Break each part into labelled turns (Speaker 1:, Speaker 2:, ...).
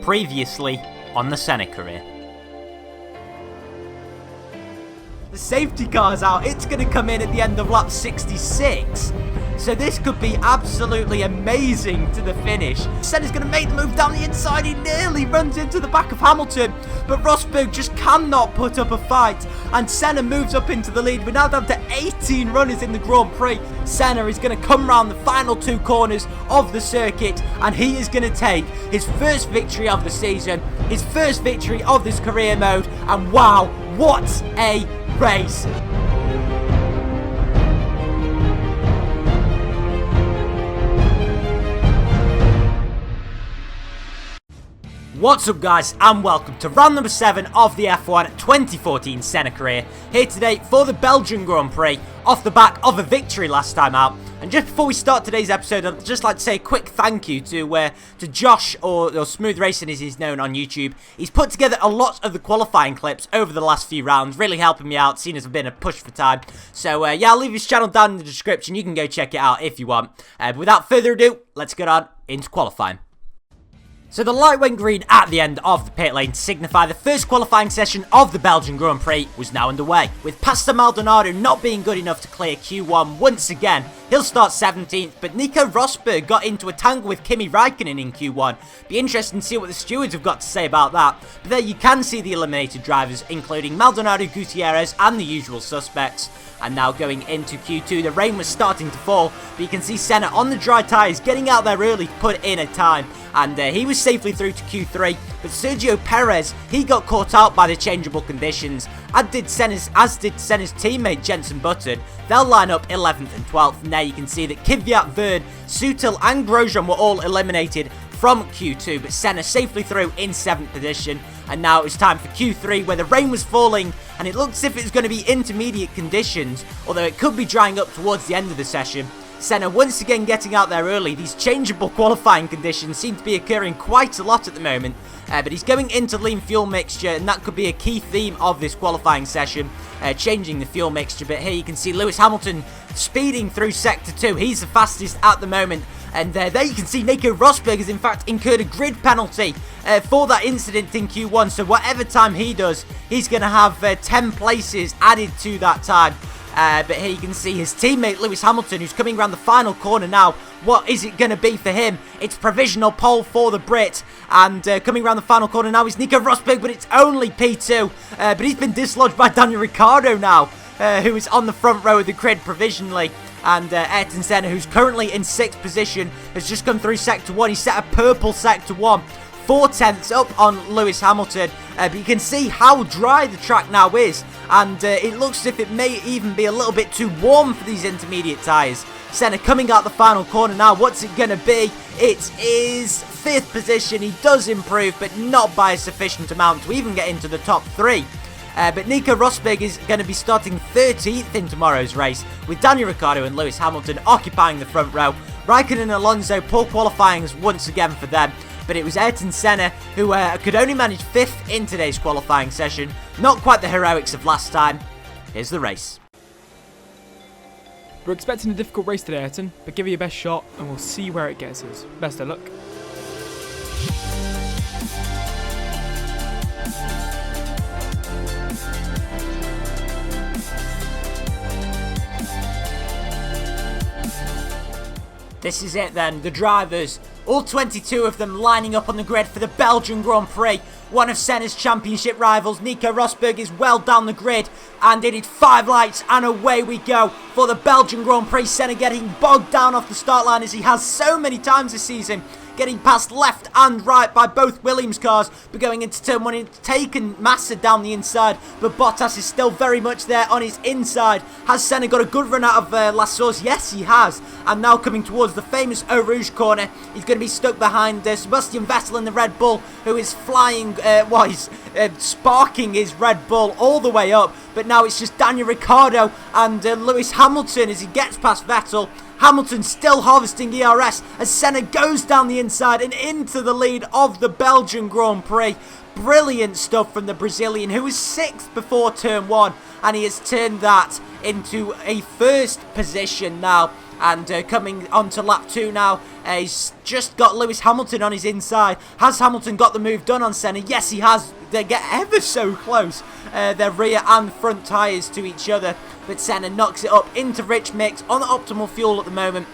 Speaker 1: Previously on the Senna career. The safety car's out. It's going to come in at the end of lap 66. So this could be absolutely amazing to the finish. Senna's going to make the move down the inside. He nearly runs into the back of Hamilton, but Rosberg just cannot put up a fight. And Senna moves up into the lead. We're now down to 18 runners in the Grand Prix. Senna is going to come round the final two corners of the circuit, and he is going to take his first victory of the season, his first victory of this career mode. And wow, what a race! What's up guys, and welcome to round number 7 of the F1 2014 Senna career. Here today for the Belgian Grand Prix, off the back of a victory last time out. And just before we start today's episode, I'd just like to say a quick thank you to Josh, or Smooth Racing as he's known on YouTube. He's put together a lot of the qualifying clips over the last few rounds, really helping me out, seeing as I've been a push for time. So yeah, I'll leave his channel down in the description, you can go check it out if you want. But without further ado, let's get on into qualifying. So the light went green at the end of the pit lane to signify the first qualifying session of the Belgian Grand Prix was now underway. With Pastor Maldonado not being good enough to clear Q1 once again, he'll start 17th, but Nico Rosberg got into a tangle with Kimi Räikkönen in Q1. Be interesting to see what the stewards have got to say about that. But there you can see the eliminated drivers, including Maldonado, Gutierrez and the usual suspects. And now going into Q2, the rain was starting to fall, but you can see Senna on the dry tyres getting out there early to put in a time. And he was safely through to Q3, but Sergio Perez, he got caught out by the changeable conditions, as did Senna's teammate Jenson Button. They'll line up 11th and 12th, and there you can see that Kvyat, Verne, Sutil and Grosjean were all eliminated from Q2, but Senna safely through in 7th position. And now it was time for Q3, where the rain was falling and it looked as if it was going to be intermediate conditions, although it could be drying up towards the end of the session. Senna once again getting out there early. These changeable qualifying conditions seem to be occurring quite a lot at the moment, but he's going into lean fuel mixture, and that could be a key theme of this qualifying session, changing the fuel mixture. But here you can see Lewis Hamilton speeding through Sector 2. He's the fastest at the moment. And there you can see Nico Rosberg has in fact incurred a grid penalty for that incident in Q1. So whatever time he does, he's going to have 10 places added to that time. But here you can see his teammate Lewis Hamilton, who's coming around the final corner now. What is it going to be for him? It's provisional pole for the Brit. And coming around the final corner now is Nico Rosberg, but it's only P2. But he's been dislodged by Daniel Ricciardo now, who is on the front row of the grid provisionally. And Ayrton Senna, who's currently in 6th position, has just come through Sector 1. He set a purple Sector 1. 4 tenths up on Lewis Hamilton. But you can see how dry the track now is. And it looks as if it may even be a little bit too warm for these intermediate tyres. Senna coming out the final corner now. What's it going to be? It is 5th position. He does improve, but not by a sufficient amount to even get into the top 3. But Nico Rosberg is going to be starting 13th in tomorrow's race, with Daniel Ricciardo and Lewis Hamilton occupying the front row. Raikkonen and Alonso, poor qualifying once again for them. But it was Ayrton Senna who could only manage 5th in today's qualifying session. Not quite the heroics of last time. Here's the race.
Speaker 2: We're expecting a difficult race today, Ayrton, but give it your best shot and we'll see where it gets us. Best of luck.
Speaker 1: This is it then, the drivers, all 22 of them lining up on the grid for the Belgian Grand Prix. One of Senna's championship rivals, Nico Rosberg, is well down the grid, and it is 5 lights and away we go for the Belgian Grand Prix. Senna getting bogged down off the start line as he has so many times this season, getting passed left and right by both Williams cars, but going into turn 1, it's taken Massa down the inside, but Bottas is still very much there on his inside. Has Senna got a good run out of La Source? Yes, he has. And now coming towards the famous Eau Rouge corner, he's going to be stuck behind Sebastian Vettel in the Red Bull, who is flying, he's sparking his Red Bull all the way up, but now it's just Daniel Ricciardo and Lewis Hamilton as he gets past Vettel. Hamilton still harvesting ERS as Senna goes down the inside and into the lead of the Belgian Grand Prix. Brilliant stuff from the Brazilian, who was 6th before turn 1, and he has turned that into a 1st position now. And coming on to lap 2 now, he's just got Lewis Hamilton on his inside. Has Hamilton got the move done on Senna? Yes, he has. They get ever so close, their rear and front tyres to each other. But Senna knocks it up into rich mix on the optimal fuel at the moment.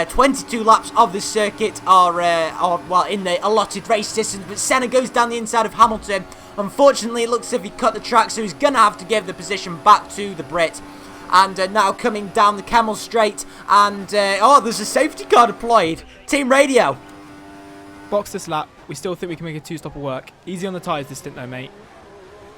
Speaker 1: 22 laps of the circuit are well, in the allotted race distance. But Senna goes down the inside of Hamilton. Unfortunately, it looks as if he cut the track, so he's going to have to give the position back to the Brit. And now coming down the Camel Straight, and oh, there's a safety car deployed. Team radio.
Speaker 2: Box this lap. We still think we can make a 2-stopper work. Easy on the tyres this stint though, mate.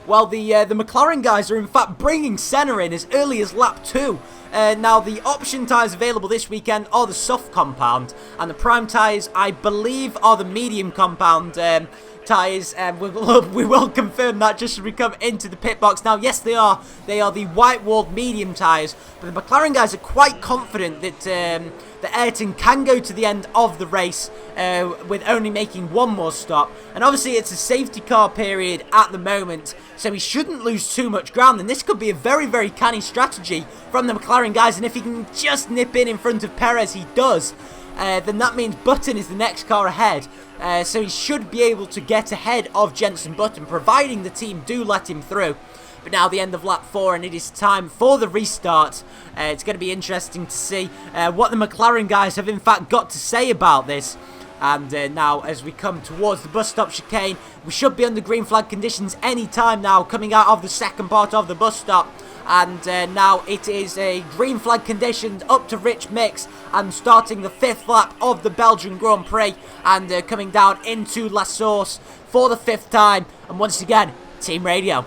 Speaker 1: Well, the McLaren guys are in fact bringing Senna in as early as lap 2. Now, the option tyres available this weekend are the soft compound, and the prime tyres, I believe, are the medium compound tyres. We will confirm that just as we come into the pit box. Now, yes, they are the white-walled medium tyres, but the McLaren guys are quite confident that that Ayrton can go to the end of the race with only making one more stop. And obviously it's a safety car period at the moment, so he shouldn't lose too much ground, and this could be a very, very canny strategy from the McLaren guys. And if he can just nip in front of Perez, he does, then that means Button is the next car ahead. So he should be able to get ahead of Jenson Button, providing the team do let him through. But now the end of lap 4, and it is time for the restart. It's going to be interesting to see what the McLaren guys have in fact got to say about this. And now as we come towards the bus stop chicane, we should be under green flag conditions any time now, coming out of the second part of the bus stop. And now it is a green flag conditions up to rich mix, and starting the 5th lap of the Belgian Grand Prix, and coming down into La Source for the 5th time. And once again, team radio.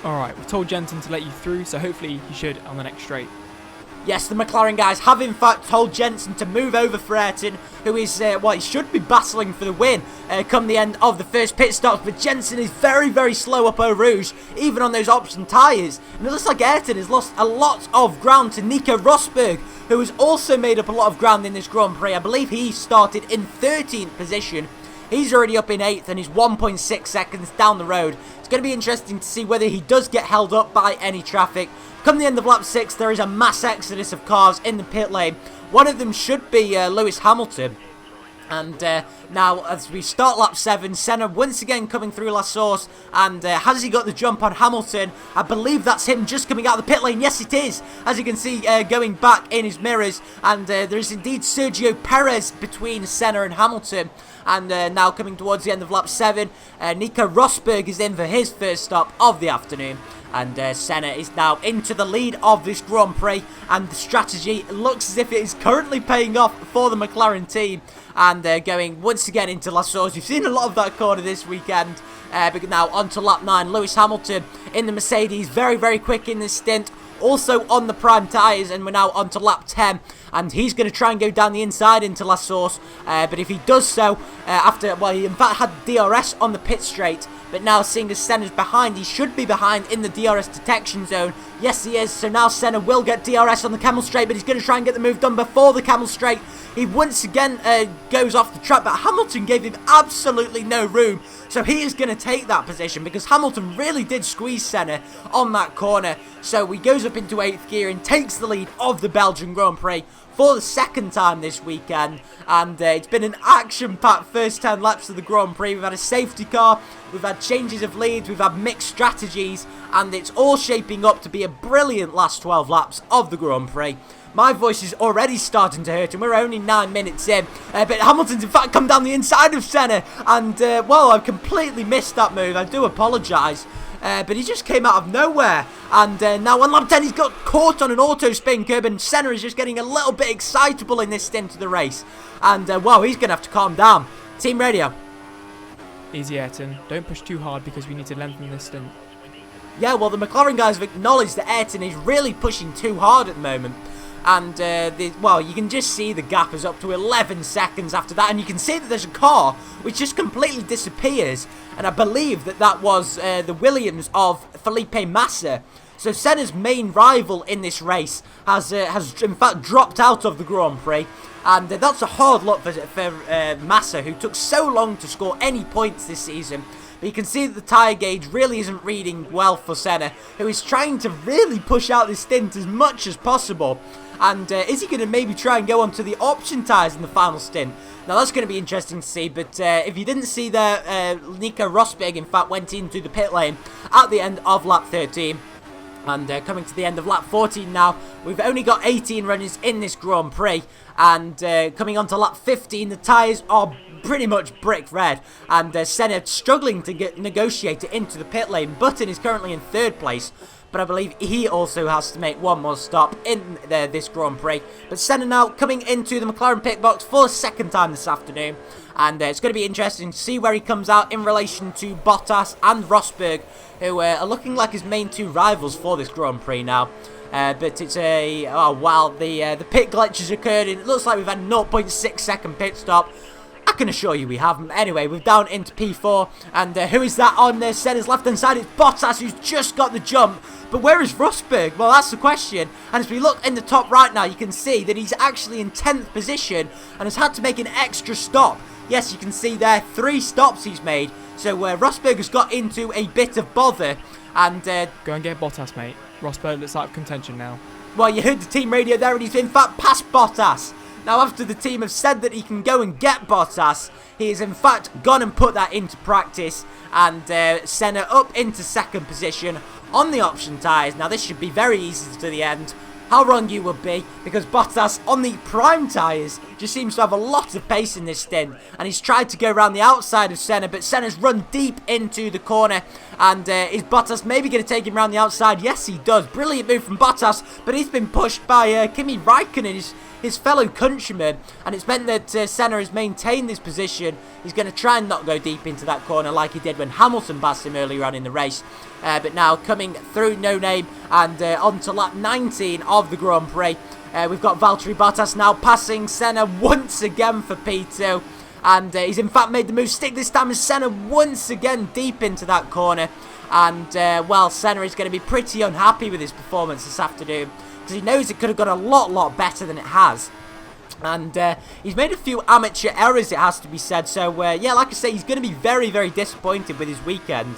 Speaker 2: Alright, we've told Jenson to let you through, so hopefully he should on the next straight.
Speaker 1: Yes, the McLaren guys have in fact told Jenson to move over for Ayrton, who is, well, he should be battling for the win come the end of the first pit stop. But Jenson is very, very slow up Eau Rouge, even on those option tyres. And it looks like Ayrton has lost a lot of ground to Nico Rosberg, who has also made up a lot of ground in this Grand Prix. I believe he started in 13th position. He's already up in 8th and he's 1.6 seconds down the road. It's going to be interesting to see whether he does get held up by any traffic. Come the end of lap 6, there is a mass exodus of cars in the pit lane. One of them should be Lewis Hamilton. And now, as we start lap 7, Senna once again coming through La Source. And has he got the jump on Hamilton? I believe that's him just coming out of the pit lane. Yes, it is. As you can see, going back in his mirrors. And there is indeed Sergio Perez between Senna and Hamilton. And now coming towards the end of lap 7, Nico Rosberg is in for his first stop of the afternoon. And Senna is now into the lead of this Grand Prix, and the strategy looks as if it is currently paying off for the McLaren team. And going once again into La Source. You've seen a lot of that corner this weekend. But now on to lap 9, Lewis Hamilton in the Mercedes, very, very quick in this stint. Also on the prime tyres, and we're now on to lap 10, and he's going to try and go down the inside into La Source, but if he does so, after, well, he in fact had DRS on the pit straight, but now seeing as Senna's behind, he should be behind in the DRS detection zone. Yes, he is, so now Senna will get DRS on the Camel Straight, but he's going to try and get the move done before the Camel Straight. He once again goes off the track, but Hamilton gave him absolutely no room, so he is going to take that position because Hamilton really did squeeze Senna on that corner. So he goes up into 8th gear and takes the lead of the Belgian Grand Prix for the second time this weekend. And it's been an action-packed first 10 laps of the Grand Prix. We've had a safety car, we've had changes of leads, we've had mixed strategies, and it's all shaping up to be a brilliant last 12 laps of the Grand Prix. My voice is already starting to hurt, and we're only 9 minutes in. But Hamilton's in fact come down the inside of Senna, and well, I've completely missed that move. I do apologise. But he just came out of nowhere, and now on lap 10 he's got caught on an auto spin curb, and Senna is just getting a little bit excitable in this stint of the race, and wow, he's going to have to calm down. Team radio.
Speaker 2: Easy, Ayrton. Don't push too hard because we need to lengthen this stint.
Speaker 1: Yeah, well, the McLaren guys have acknowledged that Ayrton is really pushing too hard at the moment. And, well, you can just see the gap is up to 11 seconds after that. And you can see that there's a car which just completely disappears. And I believe that that was the Williams of Felipe Massa. So Senna's main rival in this race has in fact dropped out of the Grand Prix. And that's a hard look for Massa, who took so long to score any points this season. But you can see that the tyre gauge really isn't reading well for Senna, who is trying to really push out this stint as much as possible. And is he going to maybe try and go onto the option tyres in the final stint? Now that's going to be interesting to see, but if you didn't see there, Nico Rosberg in fact went into the pit lane at the end of lap 13. And coming to the end of lap 14 now, we've only got 18 runners in this Grand Prix. And coming on to lap 15, the tyres are pretty much brick red. And Senna struggling to negotiate it into the pit lane. Button is currently in 3rd place. But I believe he also has to make one more stop in this Grand Prix. But Senna now coming into the McLaren pit box for the 2nd time this afternoon. And it's going to be interesting to see where he comes out in relation to Bottas and Rosberg, who are looking like his main 2 rivals for this Grand Prix now. But it's the pit glitch has occurred, and it looks like we've had a 0.6 second pit stop. I can assure you we haven't. Anyway, we're down into P4, and who is that on Senna's left-hand side? It's Bottas, who's just got the jump. But where is Rosberg? Well, that's the question. And as we look in the top right now, you can see that he's actually in 10th position and has had to make an extra stop. Yes, you can see there, 3 stops he's made. So Rosberg has got into a bit of bother. And
Speaker 2: go and get Bottas, mate. Rosberg looks out of contention now.
Speaker 1: Well, you heard the team radio there, and he's in fact past Bottas. Now, after the team have said that he can go and get Bottas, he has in fact gone and put that into practice. And Senna up into 2nd position on the option tyres. Now, this should be very easy to the end. How wrong you would be, because Bottas on the prime tyres just seems to have a lot of pace in this stint. And he's tried to go around the outside of Senna, but Senna's run deep into the corner. And is Bottas maybe going to take him around the outside? Yes, he does. Brilliant move from Bottas, but he's been pushed by Kimi Raikkonen, his fellow countryman, and it's meant that Senna has maintained this position. He's going to try and not go deep into that corner like he did when Hamilton passed him earlier on in the race. But now coming through No Name and on to lap 19 of the Grand Prix. We've got Valtteri Bottas now passing Senna once again for P2. And he's in fact made the move stick this time as Senna once again deep into that corner. And well, Senna is going to be pretty unhappy with his performance this afternoon, because he knows it could have gone a lot better than it has. And he's made a few amateur errors, it has to be said. So yeah, like I say, he's going to be very disappointed with his weekend.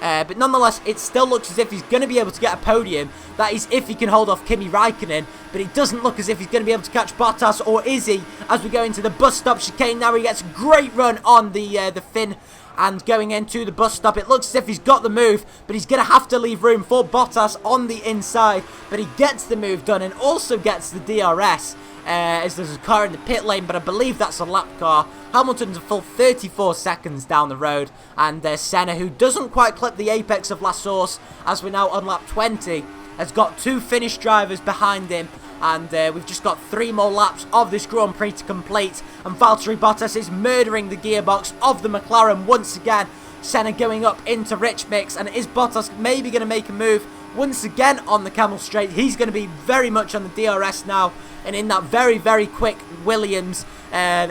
Speaker 1: But nonetheless, it still looks as if he's going to be able to get a podium. That is if he can hold off Kimi Raikkonen. But it doesn't look as if he's going to be able to catch Bottas, or is he? As we go into the bus stop chicane now, he gets a great run on the Finn. And going into the bus stop, it looks as if he's got the move, but he's going to have to leave room for Bottas on the inside. But he gets the move done and also gets the DRS. As there's a car in the pit lane, but I believe that's a lap car. Hamilton's a full 34 seconds down the road, and Senna, who doesn't quite clip the apex of La Source, as we're now on lap 20, has got 2 Finnish drivers behind him, and we've just got 3 more laps of this Grand Prix to complete, and Valtteri Bottas is murdering the gearbox of the McLaren once again. Senna going up into Rich Mix, and is Bottas maybe going to make a move once again on the Camel Straight? He's going to be very much on the DRS now, and in that very quick Williams,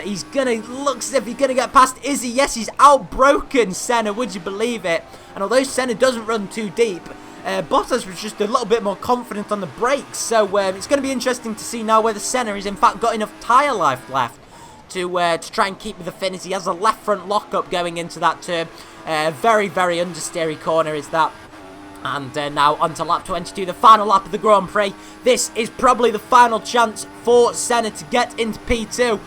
Speaker 1: he's going to look as if he's going to get past. Is he? Yes, he's outbroken Senna, would you believe it? And although Senna doesn't run too deep, Bottas was just a little bit more confident on the brakes. So it's going to be interesting to see now whether Senna has in fact got enough tyre life left to try and keep with the finish. He has a left front lockup going into that turn. Very understeery corner is that. And now on to lap 22, the final lap of the Grand Prix. This is probably the final chance for Senna to get into P2.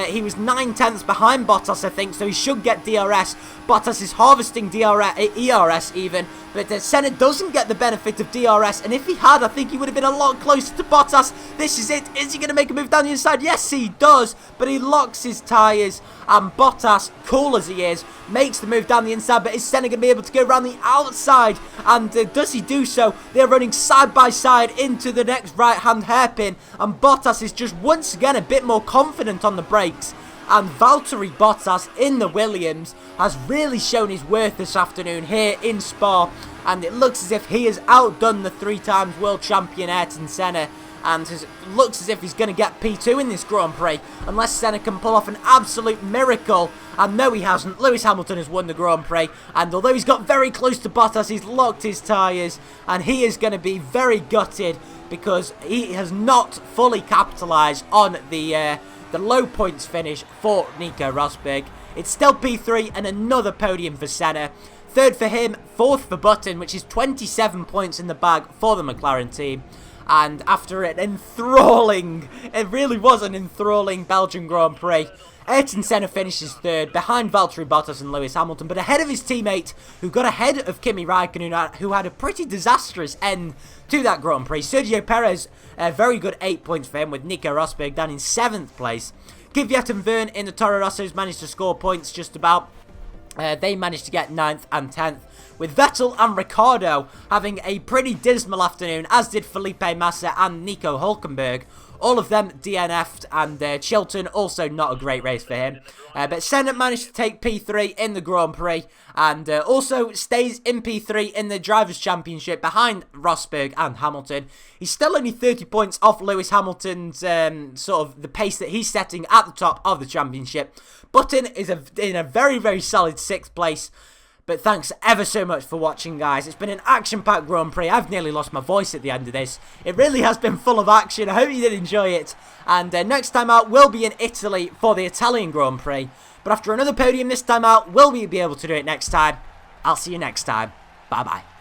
Speaker 1: He was 9 tenths behind Bottas, I think, so he should get DRS. Bottas is harvesting ERS even, but Senna doesn't get the benefit of DRS, and if he had, I think he would have been a lot closer to Bottas. This is it. Is he going to make a move down the inside? Yes, he does, but he locks his tyres, and Bottas, cool as he is, makes the move down the inside, but is Senna going to be able to go around the outside? And does he do so? They're running side by side into the next right-hand hairpin, and Bottas is just once again a bit more confident on the brakes. And Valtteri Bottas in the Williams has really shown his worth this afternoon here in Spa, and it looks as if he has outdone the 3 times world champion Ayrton Senna. and looks as if he's going to get P2 in this Grand Prix, unless Senna can pull off an absolute miracle. And no, he hasn't. Lewis Hamilton has won the Grand Prix, and although he's got very close to Bottas, he's locked his tyres, and he is going to be very gutted because he has not fully capitalised on the low points finish for Nico Rosberg. It's still P3 and another podium for Senna. Third for him, fourth for Button, which is 27 points in the bag for the McLaren team. And after an enthralling, it really was an enthralling Belgian Grand Prix, Ayrton Senna finishes third, behind Valtteri Bottas and Lewis Hamilton, but ahead of his teammate, who got ahead of Kimi Raikkonen, who had a pretty disastrous end to that Grand Prix. Sergio Perez, a very good 8 points for him, with Nico Rosberg down in 7th place. Kvyat and Verne in the Toro Rossos managed to score points just about. They managed to get 9th and 10th, with Vettel and Ricciardo having a pretty dismal afternoon, as did Felipe Massa and Nico Hülkenberg. All of them DNF'd, and Chilton also not a great race for him. But Senna managed to take P3 in the Grand Prix, and also stays in P3 in the Drivers' Championship behind Rosberg and Hamilton. He's still only 30 points off Lewis Hamilton's sort of the pace that he's setting at the top of the championship. Button is in a very, very solid 6th place. But thanks ever so much for watching, guys. It's been an action-packed Grand Prix. I've nearly lost my voice at the end of this. It really has been full of action. I hope you did enjoy it. And next time out, we'll be in Italy for the Italian Grand Prix. But after another podium this time out, will we be able to do it next time? I'll see you next time. Bye-bye.